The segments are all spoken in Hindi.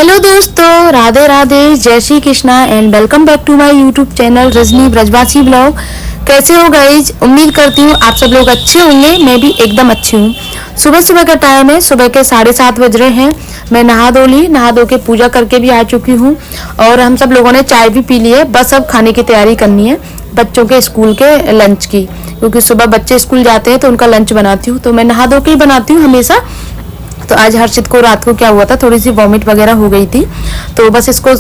हेलो दोस्तों, Radhe Radhe, Jai Shri Krishna and welcome back to my YouTube channel Rajni Brajwasi blog. कैसे हो गाइज? उम्मीद करती हूँ आप सब लोग अच्छे होंगे। मैं भी एकदम अच्छी हूँ। सुबह सुबह का टाइम है, सुबह के 7:30 बज रहे हैं। मैं नहा धो के पूजा करके भी आ चुकी हूँ और हम सब लोगों ने चाय भी पी ली है। बस अब खाने की तैयारी करनी है बच्चों के स्कूल के लंच की, क्योंकि सुबह बच्चे स्कूल जाते हैं तो उनका लंच बनाती हूँ। तो मैं नहा धो के ही बनाती हूँ हमेशा। तो आज हर्षित को रात को क्या हुआ था, थोड़ी सी वॉमिट वगैरह हो गई थी, तो बस इसको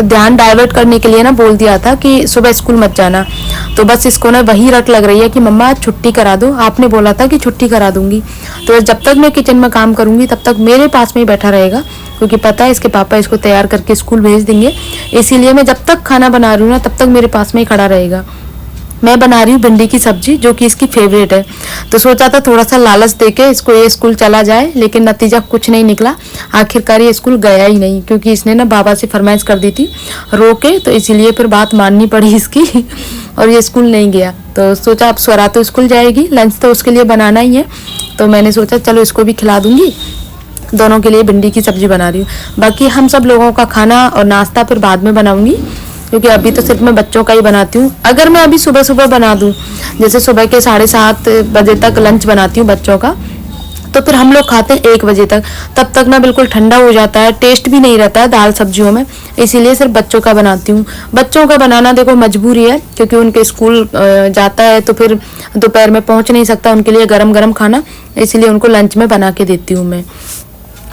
ध्यान डाइवर्ट करने के लिए ना बोल दिया था कि सुबह स्कूल मत जाना। तो बस इसको ना वही रट लग रही है कि मम्मा आज छुट्टी करा दो, आपने बोला था कि छुट्टी करा दूंगी। तो जब तक मैं किचन में काम करूंगी तब तक मेरे पास में ही बैठा रहेगा, क्योंकि पता है इसके पापा इसको तैयार करके स्कूल भेज देंगे। इसीलिए मैं जब तक खाना बना रही हूँ ना तब तक मेरे पास में ही खड़ा रहेगा। मैं बना रही हूँ भिंडी की सब्जी, जो कि इसकी फेवरेट है। तो सोचा था थोड़ा सा लालच देके इसको ये स्कूल चला जाए, लेकिन नतीजा कुछ नहीं निकला। आखिरकार ये स्कूल गया ही नहीं, क्योंकि इसने ना बाबा से फरमाइश कर दी थी रो के, तो इसीलिए फिर बात माननी पड़ी इसकी और ये स्कूल नहीं गया। तो सोचा अब स्वरा तो स्कूल जाएगी, लंच तो उसके लिए बनाना ही है। तो मैंने सोचा चलो इसको भी खिला दूंगी। दोनों के लिए भिंडी की सब्जी बना रही हूँ। बाकी हम सब लोगों का खाना और नाश्ता फिर बाद में बनाऊंगी, क्योंकि अभी तो सिर्फ मैं बच्चों का ही बनाती हूँ। अगर मैं अभी सुबह सुबह बना दूँ, जैसे सुबह के 7:30 बजे तक लंच बनाती हूँ बच्चों का, तो फिर हम लोग खाते हैं 1 बजे तक। तब तक ना बिल्कुल ठंडा हो जाता है, टेस्ट भी नहीं रहता है दाल सब्जियों में। इसीलिए सिर्फ बच्चों का बनाती हूँ। बच्चों का बनाना देखो मजबूरी है, क्योंकि उनके स्कूल जाता है तो फिर दोपहर में पहुँच नहीं सकता, उनके लिए गरम गरम खाना, इसलिए उनको लंच में बना के देती हूँ मैं।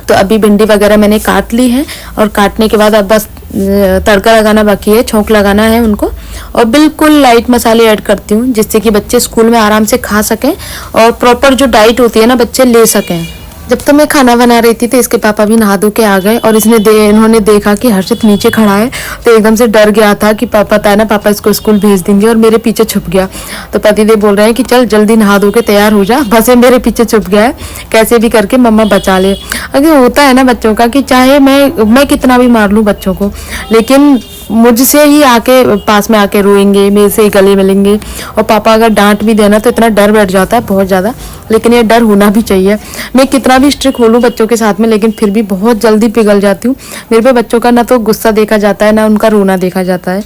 तो अभी भिंडी वगैरह मैंने काट ली है और काटने के बाद अब बस तड़का लगाना बाकी है, छौंक लगाना है उनको। और बिल्कुल लाइट मसाले ऐड करती हूँ, जिससे कि बच्चे स्कूल में आराम से खा सकें और प्रॉपर जो डाइट होती है ना बच्चे ले सकें। जब तो मैं खाना बना रही थी तो इसके पापा भी नहा धो के आ गए और इन्होंने देखा कि हर्षित नीचे खड़ा है, तो एकदम से डर गया था कि पता है ना पापा इसको स्कूल भेज देंगे, और मेरे पीछे छुप गया। तो पतिदेव बोल रहे हैं कि चल जल्दी नहा धो के तैयार हो जा, बस ये मेरे पीछे छुप गया है, कैसे भी करके मम्मा बचा ले। अगर होता है ना बच्चों का कि चाहे मैं कितना भी मार लूँ बच्चों को, लेकिन मुझसे ही आके पास में आके रोएंगे, मेरे से ही गले मिलेंगे। और पापा अगर डांट भी देना तो इतना डर बैठ जाता है बहुत ज़्यादा, लेकिन ये डर होना भी चाहिए। मैं कितना भी स्ट्रिक्ट हो लूँ बच्चों के साथ में, लेकिन फिर भी बहुत जल्दी पिघल जाती हूँ। मेरे पे बच्चों का ना तो गुस्सा देखा जाता है, ना उनका रोना देखा जाता है,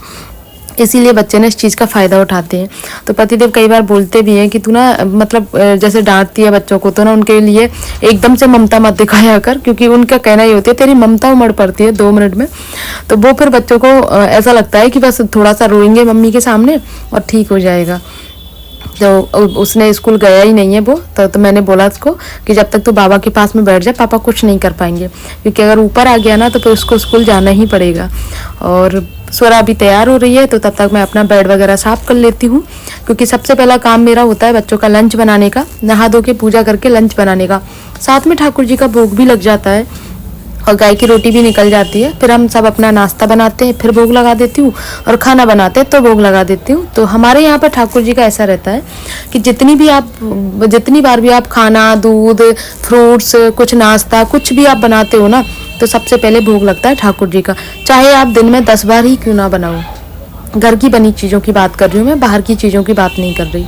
इसीलिए बच्चे ना इस चीज़ का फ़ायदा उठाते हैं। तो पतिदेव कई बार बोलते भी हैं कि तू ना मतलब जैसे डांटती है बच्चों को, तो ना उनके लिए एकदम से ममता मत दिखाया कर, क्योंकि उनका कहना ये होता है तेरी ममता उमड़ पड़ती है 2 मिनट में। तो वो फिर बच्चों को ऐसा लगता है कि बस थोड़ा सा रोएंगे मम्मी के सामने और ठीक हो जाएगा। तो उसने स्कूल गया ही नहीं है वो, तो मैंने बोला उसको कि जब तक तू बाबा के पास में बैठ जाए पापा कुछ नहीं कर पाएंगे, क्योंकि अगर ऊपर आ गया ना तो फिर उसको स्कूल जाना ही पड़ेगा। और स्वरा अभी तैयार हो रही है, तो तब तक मैं अपना बेड वगैरह साफ कर लेती हूँ, क्योंकि सबसे पहला काम मेरा होता है बच्चों का लंच बनाने का, नहा धो के पूजा करके लंच बनाने का। साथ में ठाकुर जी का भोग भी लग जाता है और गाय की रोटी भी निकल जाती है। फिर हम सब अपना नाश्ता बनाते हैं, फिर भोग लगा देती हूँ, और खाना बनाते हैं तो भोग लगा देती हूँ। तो हमारे यहाँ पर ठाकुर जी का ऐसा रहता है कि जितनी बार भी आप खाना, दूध, फ्रूट्स, कुछ नाश्ता कुछ भी आप बनाते हो ना, तो सबसे पहले भोग लगता है ठाकुर जी का, चाहे आप दिन में 10 बार ही क्यों ना बनाओ। घर की बनी चीज़ों की बात कर रही हूँ मैं, बाहर की चीज़ों की बात नहीं कर रही।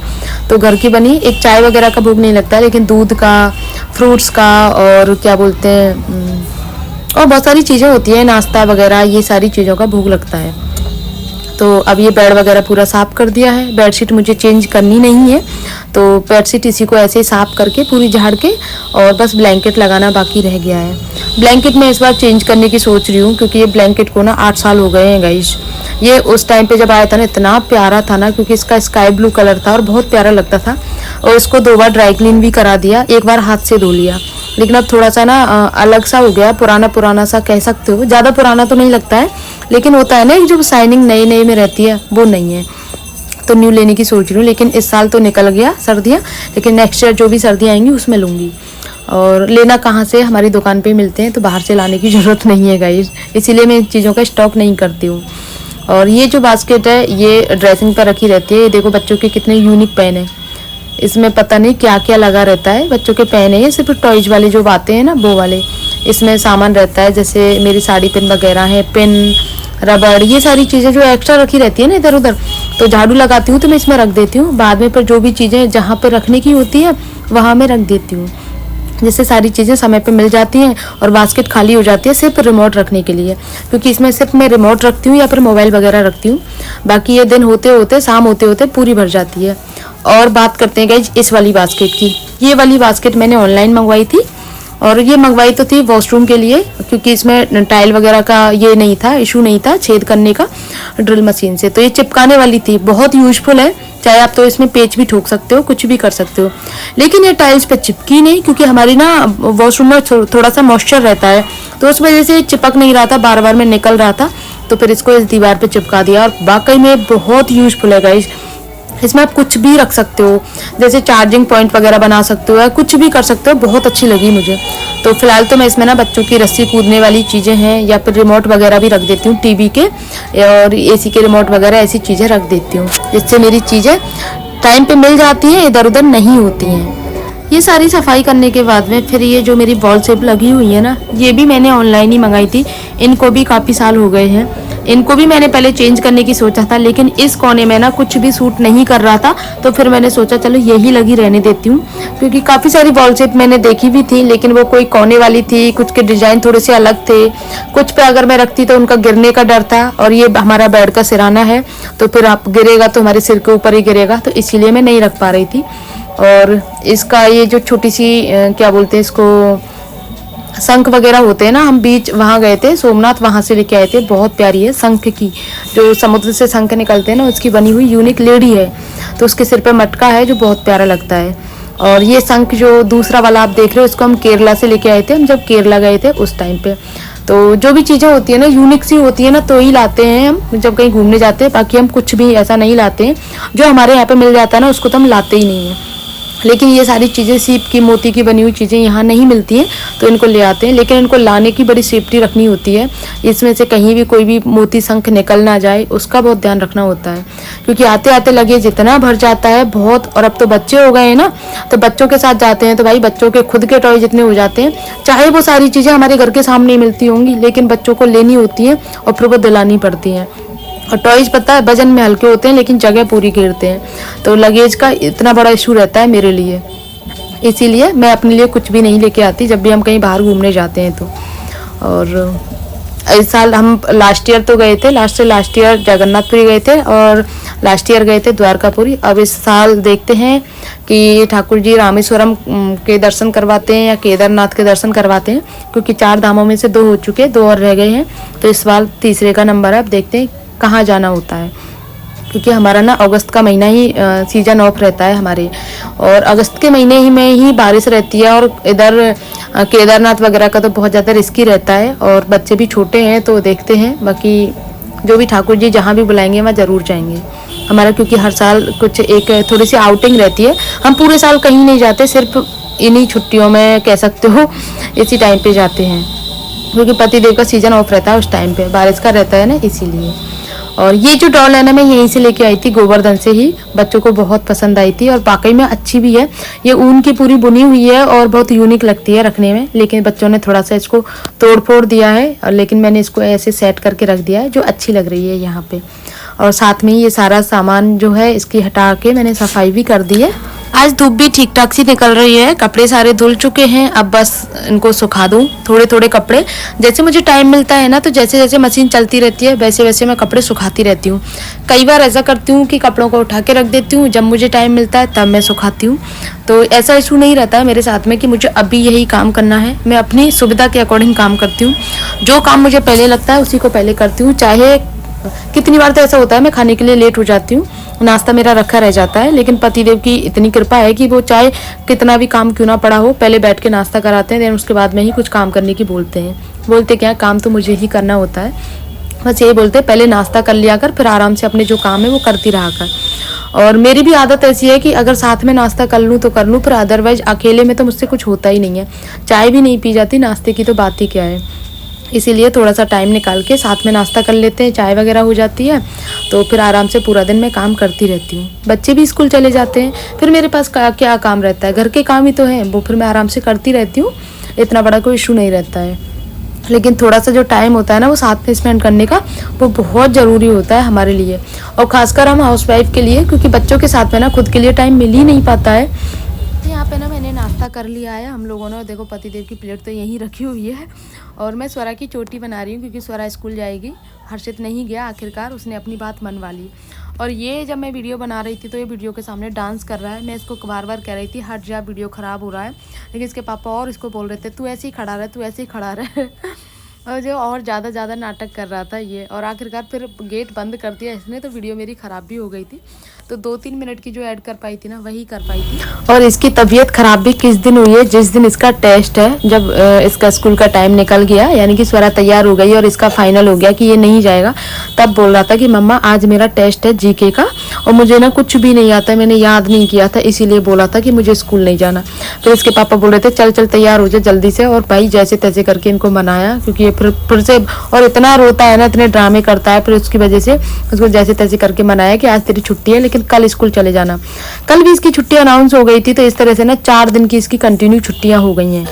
तो घर की बनी एक चाय वगैरह का भोग नहीं लगता है, लेकिन दूध का, फ्रूट्स का, और क्या बोलते हैं, और बहुत सारी चीज़ें होती हैं, नाश्ता वगैरह, ये सारी चीज़ों का भोग लगता है। तो अब ये बेड वगैरह पूरा साफ़ कर दिया है। बेडशीट मुझे चेंज करनी नहीं है, तो बेडशीट इसी को ऐसे ही साफ़ करके पूरी झाड़ के और बस ब्लैंकेट लगाना बाकी रह गया है। ब्लैंकेट मैं इस बार चेंज करने की सोच रही हूँ, क्योंकि ये ब्लैंकेट को ना 8 साल हो गए हैं गाइस। ये उस टाइम पे जब आया था ना इतना प्यारा था ना, क्योंकि इसका स्काई ब्लू कलर था और बहुत प्यारा लगता था। और इसको 2 बार ड्राई क्लीन भी करा दिया, 1 बार हाथ से धो लिया, लेकिन अब थोड़ा सा ना अलग सा हो गया, पुराना सा कह सकते हो। ज़्यादा पुराना तो नहीं लगता है, लेकिन होता है ना जो शाइनिंग नई नई में रहती है वो नहीं है। तो न्यू लेने की सोच रही हूँ, लेकिन इस साल तो निकल गया सर्दियाँ, लेकिन नेक्स्ट ईयर जो भी सर्दियाँ आएंगी उसमें लूँगी। और लेना कहाँ से, हमारी दुकान पे मिलते हैं, तो बाहर से लाने की ज़रूरत नहीं है गाइस, इसीलिए मैं इन चीज़ों का स्टॉक नहीं करती हूँ। और ये जो बास्केट है ये ड्रेसिंग पर रखी रहती है। ये देखो बच्चों के कितने यूनिक पेन है, इसमें पता नहीं क्या क्या लगा रहता है। बच्चों के पेन है ये, सिर्फ टॉयज वाले जो आते हैं ना वो वाले, इसमें सामान रहता है, जैसे मेरी साड़ी पिन वगैरह है, पिन, रबड़, ये सारी चीज़ें जो एक्स्ट्रा रखी रहती है ना इधर उधर। तो झाड़ू लगाती हूँ तो मैं इसमें रख देती हूँ, बाद में पर जो भी चीज़ें जहाँ पर रखने की होती है वहाँ मैं रख देती हूँ। जिससे सारी चीज़ें समय पे मिल जाती हैं और बास्केट खाली हो जाती है सिर्फ रिमोट रखने के लिए, क्योंकि इसमें सिर्फ मैं रिमोट रखती हूँ या फिर मोबाइल वगैरह रखती हूँ। बाकी ये दिन होते होते शाम होते होते पूरी भर जाती है। और बात करते हैं गाइज इस वाली बास्केट की। ये वाली बास्केट मैंने ऑनलाइन मंगवाई थी और ये मंगवाई तो थी वॉशरूम के लिए, क्योंकि इसमें टाइल वगैरह का ये नहीं था, इशू नहीं था छेद करने का ड्रिल मशीन से। तो ये चिपकाने वाली थी, बहुत यूजफुल है, चाहे आप तो इसमें पेच भी ठोक सकते हो, कुछ भी कर सकते हो। लेकिन ये टाइल्स पे चिपकी नहीं, क्योंकि हमारी ना वॉशरूम में थोड़ा सा मॉइस्चर रहता है, तो उस वजह से चिपक नहीं रहा था, बार बार में निकल रहा था। तो फिर इसको इस दीवार पे चिपका दिया और वाकई में बहुत यूजफुल है गाइस। इसमें आप कुछ भी रख सकते हो, जैसे चार्जिंग पॉइंट वगैरह बना सकते हो या कुछ भी कर सकते हो, बहुत अच्छी लगी मुझे। तो फिलहाल तो मैं इसमें ना बच्चों की रस्सी कूदने वाली चीज़ें हैं या फिर रिमोट वगैरह भी रख देती हूँ, टीवी के और एसी के रिमोट वगैरह ऐसी चीज़ें रख देती हूँ, जिससे मेरी चीज़ें टाइम पे मिल जाती हैं, इधर उधर नहीं होती हैं। ये सारी सफाई करने के बाद में फिर ये जो मेरी वॉल शेप लगी हुई है ना, ये भी मैंने ऑनलाइन ही मंगाई थी। इनको भी काफ़ी साल हो गए हैं, इनको भी मैंने पहले चेंज करने की सोचा था, लेकिन इस कोने में ना कुछ भी सूट नहीं कर रहा था, तो फिर मैंने सोचा चलो यही लगी रहने देती हूँ। क्योंकि काफ़ी सारी वॉल शेप मैंने देखी भी थी, लेकिन वो कोई कोने वाली थी, कुछ के डिज़ाइन थोड़े से अलग थे, कुछ पे अगर मैं रखती तो उनका गिरने का डर था। और ये हमारा बेड का सिराना है, तो फिर आप गिरेगा तो हमारे सिर के ऊपर ही गिरेगा, तो इसीलिए मैं नहीं रख पा रही थी। और इसका ये जो छोटी सी क्या बोलते हैं इसको, शंख वगैरह होते हैं ना, हम बीच वहाँ गए थे सोमनाथ, वहाँ से लेके आए थे, बहुत प्यारी है। शंख की जो समुद्र से शंख निकलते हैं ना, उसकी बनी हुई यूनिक लेडी है, तो उसके सिर पे मटका है जो बहुत प्यारा लगता है। और ये शंख जो दूसरा वाला आप देख रहे हो, इसको हम केरला से लेके आए थे, हम जब केरला गए थे उस टाइम पे। तो जो भी चीज़ें होती है ना यूनिक सी होती है ना, तो ही लाते हैं हम जब कहीं घूमने जाते हैं, बाकी हम कुछ भी ऐसा नहीं लाते हैं। जो हमारे यहाँ पे मिल जाता है ना, उसको तो हम लाते ही नहीं हैं। लेकिन ये सारी चीज़ें सीप की मोती की बनी हुई चीज़ें यहाँ नहीं मिलती हैं, तो इनको ले आते हैं। लेकिन इनको लाने की बड़ी सेफ्टी रखनी होती है, इसमें से कहीं भी कोई भी मोती शंख निकल ना जाए, उसका बहुत ध्यान रखना होता है। क्योंकि आते आते लगेज इतना भर जाता है बहुत, और अब तो बच्चे हो गए हैं ना, तो बच्चों के साथ जाते हैं तो भाई बच्चों के खुद के टॉय जितने हो जाते हैं, चाहे वो सारी चीज़ें हमारे घर के सामने मिलती होंगी, लेकिन बच्चों को लेनी होती हैं और फिर वो दिलानी पड़ती हैं। और टॉयज पता है वजन में हल्के होते हैं, लेकिन जगह पूरी घेरते हैं, तो लगेज का इतना बड़ा इशू रहता है मेरे लिए। इसीलिए मैं अपने लिए कुछ भी नहीं लेके आती जब भी हम कहीं बाहर घूमने जाते हैं तो। और इस साल हम लास्ट ईयर तो गए थे, लास्ट ईयर जगन्नाथपुरी गए थे और लास्ट ईयर गए थे द्वारकापुरी। अब इस साल देखते हैं कि ठाकुर जी रामेश्वरम के दर्शन करवाते हैं या केदारनाथ के दर्शन करवाते हैं, क्योंकि 4 धामों में से 2 हो चुके, 2 और रह गए हैं, तो इस बार तीसरे का नंबर है। अब देखते हैं कहाँ जाना होता है, क्योंकि हमारा ना अगस्त का महीना ही सीजन ऑफ रहता है हमारे, और अगस्त के महीने ही में ही बारिश रहती है। और इधर केदारनाथ वगैरह का तो बहुत ज़्यादा रिस्की रहता है, और बच्चे भी छोटे हैं, तो देखते हैं। बाकी जो भी ठाकुर जी जहाँ भी बुलाएंगे वहाँ ज़रूर जाएंगे हमारा, क्योंकि हर साल कुछ एक थोड़ी सी आउटिंग रहती है। हम पूरे साल कहीं नहीं जाते, सिर्फ इन्हीं छुट्टियों में कह सकते हो, इसी टाइम पे जाते हैं, क्योंकि पतिदेव का सीजन ऑफ रहता है उस टाइम पे, बारिश का रहता है ना, इसीलिए। और ये जो डॉल है ना, मैं यहीं से लेके आई थी, गोवर्धन से ही। बच्चों को बहुत पसंद आई थी और वाकई में अच्छी भी है। ये ऊन की पूरी बुनी हुई है और बहुत यूनिक लगती है रखने में, लेकिन बच्चों ने थोड़ा सा इसको तोड़ फोड़ दिया है, और लेकिन मैंने इसको ऐसे सेट करके रख दिया है जो अच्छी लग रही है यहाँ पे। और साथ में ये सारा सामान जो है इसकी हटा के मैंने सफाई भी कर दी है। आज धूप भी ठीक ठाक सी निकल रही है, कपड़े सारे धुल चुके हैं, अब बस इनको सुखा दूं थोड़े थोड़े कपड़े। जैसे मुझे टाइम मिलता है ना, तो जैसे जैसे मशीन चलती रहती है वैसे वैसे मैं कपड़े सुखाती रहती हूँ। कई बार ऐसा करती हूँ कि कपड़ों को उठा के रख देती हूँ, जब मुझे टाइम मिलता है तब मैं सुखाती हूँ। तो ऐसा इशू नहीं रहता है मेरे साथ में कि मुझे अभी यही काम करना है। मैं अपनी सुविधा के अकॉर्डिंग काम करती हूँ, जो काम मुझे पहले लगता है उसी को पहले करती हूँ। चाहे कितनी बार तो ऐसा होता है मैं खाने के लिए लेट हो जाती हूँ, नाश्ता मेरा रखा रह जाता है, लेकिन पतिदेव की इतनी कृपा है कि वो चाहे कितना भी काम क्यों ना पड़ा हो, पहले बैठ के नाश्ता कराते हैं, देन उसके बाद में ही कुछ काम करने की बोलते हैं। बोलते क्या, काम तो मुझे ही करना होता है, बस यही बोलते हैं पहले नाश्ता कर लिया कर, फिर आराम से अपने जो काम है वो करती रहा कर। और मेरी भी आदत ऐसी है कि अगर साथ में नाश्ता कर लूँ तो कर लूँ, पर अदरवाइज अकेले में तो मुझसे कुछ होता ही नहीं है। चाय भी नहीं पी जाती, नाश्ते की तो बात ही क्या है। इसीलिए थोड़ा सा टाइम निकाल के साथ में नाश्ता कर लेते हैं, चाय वगैरह हो जाती है, तो फिर आराम से पूरा दिन मैं काम करती रहती हूँ। बच्चे भी स्कूल चले जाते हैं, फिर मेरे पास क्या काम रहता है, घर के काम ही तो है, वो फिर मैं आराम से करती रहती हूँ, इतना बड़ा कोई इशू नहीं रहता है। लेकिन थोड़ा सा जो टाइम होता है ना वो साथ में स्पेंड करने का, वो बहुत ज़रूरी होता है हमारे लिए, और ख़ासकर हम हाउसवाइफ के लिए, क्योंकि बच्चों के साथ में ना खुद के लिए टाइम मिल ही नहीं पाता है। यहाँ पे ना मैंने नाश्ता नाश्ता कर लिया है हम लोगों ने। देखो पतिदेव की प्लेट तो यहीं रखी हुई है और मैं स्वरा की चोटी बना रही हूँ क्योंकि स्वरा स्कूल जाएगी। हर्षित नहीं गया, आखिरकार उसने अपनी बात मनवा ली। और ये जब मैं वीडियो बना रही थी तो ये वीडियो के सामने डांस कर रहा है। मैं इसको बार बार कह रही थी हट जा, वीडियो ख़राब हो रहा है, लेकिन इसके पापा और इसको बोल रहे थे तू ऐसे ही खड़ा रहे, तू ऐसे ही खड़ा रहे और जो और ज़्यादा नाटक कर रहा था ये। और आखिरकार फिर गेट बंद कर दिया इसने, तो वीडियो मेरी ख़राब भी हो गई थी। तो 2-3 मिनट की जो ऐड कर पाई थी ना वही कर पाई थी। और इसकी तबीयत ख़राब भी किस दिन हुई है, जिस दिन इसका टेस्ट है। जब इसका स्कूल का टाइम निकल गया, यानी कि स्वरा तैयार हो गई और इसका फाइनल हो गया कि ये नहीं जाएगा, तब बोल रहा था कि मम्मा आज मेरा टेस्ट है जीके का और मुझे ना कुछ भी नहीं आता, मैंने याद नहीं किया था, इसीलिए बोला था कि मुझे स्कूल नहीं जाना। फिर इसके पापा बोल रहे थे चल चल तैयार हो जाए जल्दी से। और भाई जैसे तैसे करके इनको मनाया, क्योंकि ये फिर से और इतना रोता है ना, इतने ड्रामे करता है, फिर उसकी वजह से उसको जैसे तैसे करके मनाया कि आज तेरी छुट्टी है लेकिन कल स्कूल चले जाना। कल भी इसकी छुट्टी अनाउंस हो गई थी, तो इस तरह से ना 4 दिन की इसकी कंटिन्यू छुट्टियां हो गई हैं,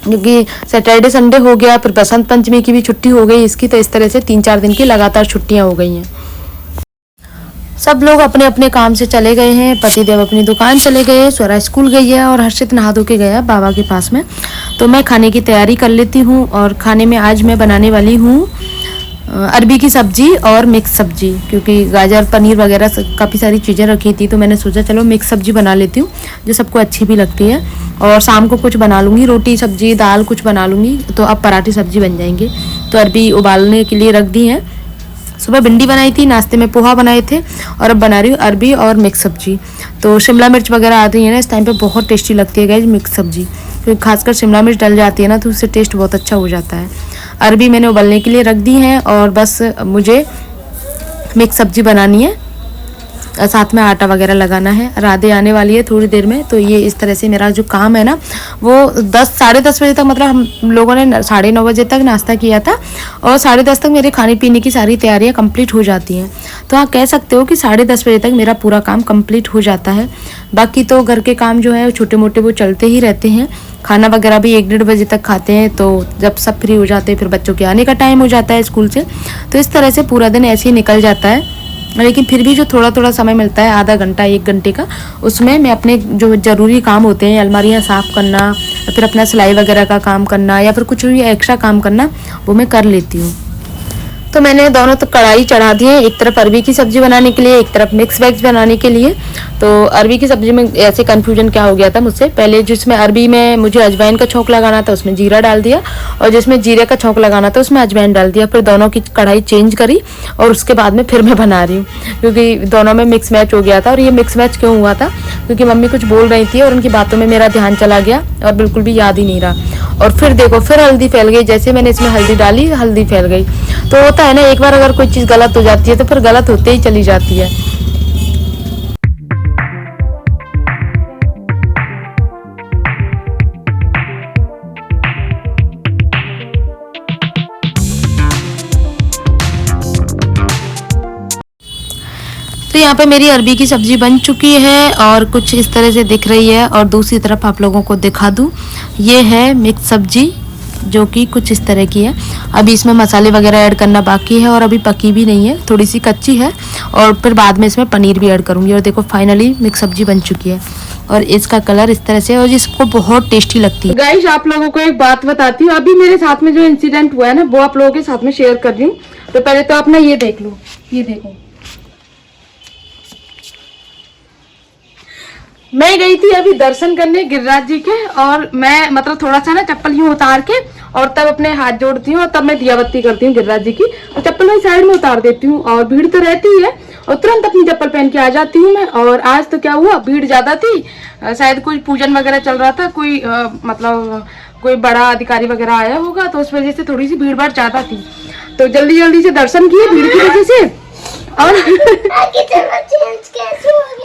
क्योंकि सैटरडे संडे हो गया, फिर बसंत पंचमी की भी छुट्टी हो गई इसकी। तो इस तरह से 3-4 दिन की लगातार छुट्टियां हो गई हैं। सब लोग अपने अपने काम से चले गए हैं। पतिदेव अपनी दुकान चले गए, स्वरा स्कूल गई है और हर्षित नहा धो के गया बाबा के पास में। तो मैं खाने की तैयारी कर लेती हूँ। और खाने में आज मैं बनाने वाली हूँ अरबी की सब्जी और मिक्स सब्जी, क्योंकि गाजर पनीर वगैरह काफ़ी सारी चीज़ें रखी थी, तो मैंने सोचा चलो मिक्स सब्जी बना लेती हूँ जो सबको अच्छी भी लगती है। और शाम को कुछ बना लूँगी, रोटी सब्जी दाल कुछ बना लूँगी, तो अब पराठे सब्जी बन जाएंगे। तो अरबी उबालने के लिए रख दी है। सुबह भिंडी बनाई थी, नाश्ते में पोहा बनाए थे, और अब बना रही हूँ अरबी और मिक्स सब्जी। तो शिमला मिर्च वगैरह आती है ना इस टाइम पे, बहुत टेस्टी लगती है गाइस मिक्स सब्जी, क्योंकि खासकर शिमला मिर्च डल जाती है ना तो उससे टेस्ट बहुत अच्छा हो जाता है। अरबी मैंने उबलने के लिए रख दी है और बस मुझे मिक्स सब्जी बनानी है, साथ में आटा वगैरह लगाना है। राधे आने वाली है थोड़ी देर में, तो ये इस तरह से मेरा जो काम है ना वो 10 साढ़े 10 बजे तक, मतलब हम लोगों ने 9:30 बजे तक नाश्ता किया था और 10:30 तक मेरे खाने पीने की सारी तैयारियां कंप्लीट हो जाती हैं। तो आप कह सकते हो कि 10:30 बजे तक मेरा पूरा काम कंप्लीट हो जाता है। बाकी तो घर के काम जो है छोटे मोटे वो चलते ही रहते हैं। खाना वगैरह भी 1-1:30 बजे तक खाते हैं, तो जब सब फ्री हो जाते हैं फिर बच्चों के आने का टाइम हो जाता है स्कूल से। तो इस तरह से पूरा दिन ऐसे ही निकल जाता है। लेकिन फिर भी जो थोड़ा थोड़ा समय मिलता है, आधा घंटा 1 घंटे का, उसमें मैं अपने जो ज़रूरी काम होते हैं, अलमारियाँ साफ़ करना या फिर अपना सिलाई वगैरह का काम करना या फिर कुछ भी एक्स्ट्रा काम करना, वो मैं कर लेती हूँ। तो मैंने दोनों तो कढ़ाई चढ़ा दी है, एक तरफ अरबी की सब्जी बनाने के लिए, एक तरफ मिक्स वेज बनाने के लिए। तो अरबी की सब्जी में ऐसे कन्फ्यूजन क्या हो गया था मुझसे, पहले जिसमें अरबी में मुझे अजवाइन का छौंक लगाना था उसमें जीरा डाल दिया, और जिसमें जीरे का छौंक लगाना था उसमें अजवाइन डाल दिया। फिर दोनों की कढ़ाई चेंज करी और उसके बाद में फिर मैं बना रही हूँ, क्योंकि दोनों में मिक्स मैच हो गया था। और ये मिक्स मैच क्यों हुआ था, क्योंकि मम्मी कुछ बोल रही थी और उनकी बातों में मेरा ध्यान चला गया और बिल्कुल भी याद ही नहीं रहा। और फिर देखो फिर हल्दी फैल गई, जैसे मैंने इसमें हल्दी डाली हल्दी फैल गई। तो होता है ना, एक बार अगर कोई चीज़ गलत हो जाती है तो फिर गलत होते ही चली जाती है। तो यहाँ पे मेरी अरबी की सब्जी बन चुकी है और कुछ इस तरह से दिख रही है। और दूसरी तरफ आप लोगों को दिखा दूँ, ये है मिक्स सब्जी जो कि कुछ इस तरह की है। अभी इसमें मसाले वगैरह ऐड करना बाकी है और अभी पकी भी नहीं है, थोड़ी सी कच्ची है, और फिर बाद में इसमें पनीर भी ऐड करूँगी। और देखो फाइनली मिक्स सब्जी बन चुकी है और इसका कलर इस तरह से, और इसको बहुत टेस्टी लगती है। गाइस आप लोगों को एक बात बताती हूँ, अभी मेरे साथ में जो इंसिडेंट हुआ है ना वो आप लोगों के साथ में शेयर कर रही हूँ। तो पहले तो आप ना ये देख लो, ये देखो, मैं गई थी अभी दर्शन करने गिरिराज जी के, और मैं मतलब थोड़ा सा ना चप्पल यूं उतार के और तब अपने हाथ जोड़ती हूँ और तब मैं दिया बत्ती करती हूँ गिरिराज जी की। तो चप्पल मैं साइड में उतार देती हूँ और भीड़ तो रहती ही है और तुरंत अपनी चप्पल पहन के आ जाती हूँ मैं। और आज तो क्या हुआ, भीड़ ज्यादा थी, शायद कोई पूजन वगैरह चल रहा था, कोई मतलब कोई बड़ा अधिकारी वगैरह आया होगा, तो उस वजह से थोड़ी सी भीड़ भाड़ ज्यादा थी। तो जल्दी जल्दी से दर्शन किए भीड़ की वजह से, और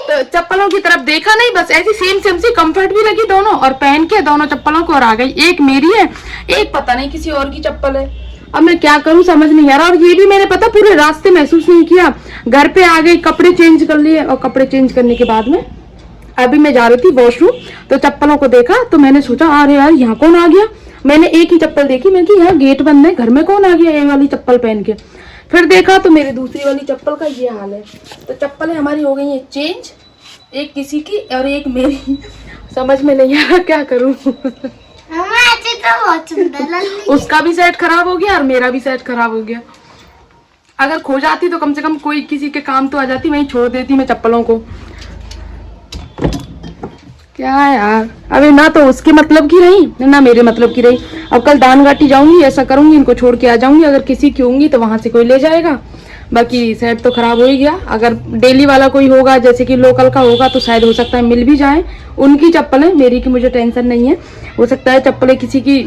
तो चप्पलों की तरफ देखा नहीं, बस ऐसी सेम सेम सी कंफर्ट भी लगी दोनों, और पहन के दोनों चप्पलों को और आ गई। एक मेरी है, एक पता नहीं किसी और की चप्पल है। अब मैं क्या करूं समझ नहीं आ रहा। और ये भी मैंने पता पूरे रास्ते महसूस नहीं किया, घर पे आ गई, कपड़े चेंज कर लिए, और कपड़े चेंज करने के बाद में अभी मैं जा रही थी वॉशरूम, तो चप्पलों को देखा तो मैंने सोचा अरे यार यहाँ कौन आ गया। मैंने एक ही चप्पल देखी, मैं कि यहाँ गेट बंद है, घर में कौन आ गया ये वाली चप्पल पहन के। फिर देखा तो मेरी दूसरी वाली चप्पल का ये हाल है। तो चप्पलें हमारी हो गई है चेंज, एक किसी की और एक मेरी। समझ में नहीं आ रहा क्या करूं। मम्मा ऐसे तो बहुत सुंदर लग रही है। उसका भी सेट खराब हो गया और मेरा भी सेट खराब हो गया। अगर खो जाती तो कम से कम कोई किसी के काम तो आ जाती, वहीं छोड़ देती मैं चप्पलों को। क्या यार, अबे ना तो उसके मतलब की रही ना मेरे मतलब की रही। अब कल दान घाटी जाऊंगी, ऐसा करूंगी इनको छोड़ के आ जाऊंगी। अगर किसी की होंगी तो वहां से कोई ले जाएगा। बाकी सेट तो खराब हो ही गया। अगर डेली वाला कोई होगा, जैसे कि लोकल का होगा, तो शायद हो सकता है मिल भी जाए। उनकी चप्पलें, मेरी की मुझे टेंशन नहीं है। हो सकता है चप्पलें किसी की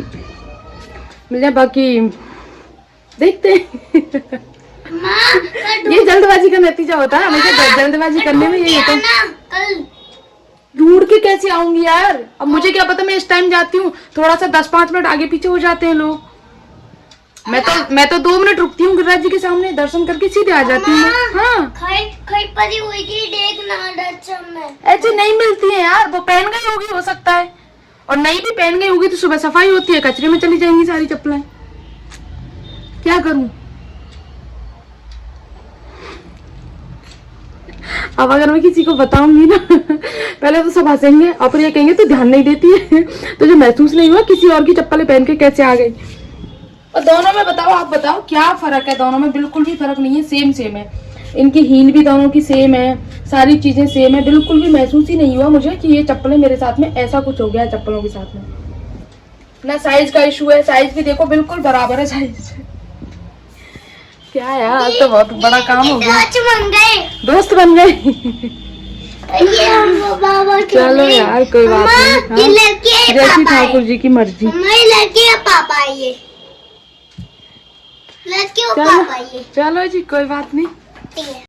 मिल जाए, बाकी देखते हैं। ये जल्दबाजी का नतीजा होता है हमेशा। जल्दबाजी करने में यही होता है। कल ढूंढ के कैसे आऊंगी यार, अब मुझे क्या पता मैं इस टाइम जाती हूँ, थोड़ा सा 10-5 मिनट आगे पीछे हो जाते हैं लोग। मैं तो 2 मिनट रुकती हूँ गिरिराज जी के सामने, दर्शन करके सीधे आ जाती हूँ। हाँ खई परी हुई की देखना दर्शन में ऐसे नहीं मिलती है यार, वो पहन गई होगी हो सकता है, और नहीं भी पहन गई होगी तो सुबह सफाई होती है, कचरे में चली जाएंगी सारी चप्पलें। क्या करूं अब, अगर मैं किसी को बताऊंगी ना, पहले तो सब हंसेंगे और फिर ये कहेंगे तो ध्यान नहीं देती है। तुझे महसूस नहीं हुआ किसी और की चप्पलें पहन के कैसे आ गई? और दोनों में बताओ, आप बताओ क्या फर्क है? दोनों में बिल्कुल भी फर्क नहीं है, सेम सेम है। इनकी हील भी दोनों की सेम है, सारी चीजें सेम है। बिल्कुल भी महसूस ही नहीं हुआ मुझे कि ये चप्पलें मेरे साथ में ऐसा कुछ हो गया है चप्पलों के साथ में। ना साइज का इशू है, साइज भी देखो बिल्कुल बराबर है साइज। क्या यार, आज तो बहुत बड़ा काम हो गया। दोस्त बन गए। चलो यार कोई बात नहीं। हाँ, जैसी ठाकुर जी की मर्जी। लड़की है पापा, ये लड़की और पापा ये। चलो जी कोई बात नहीं।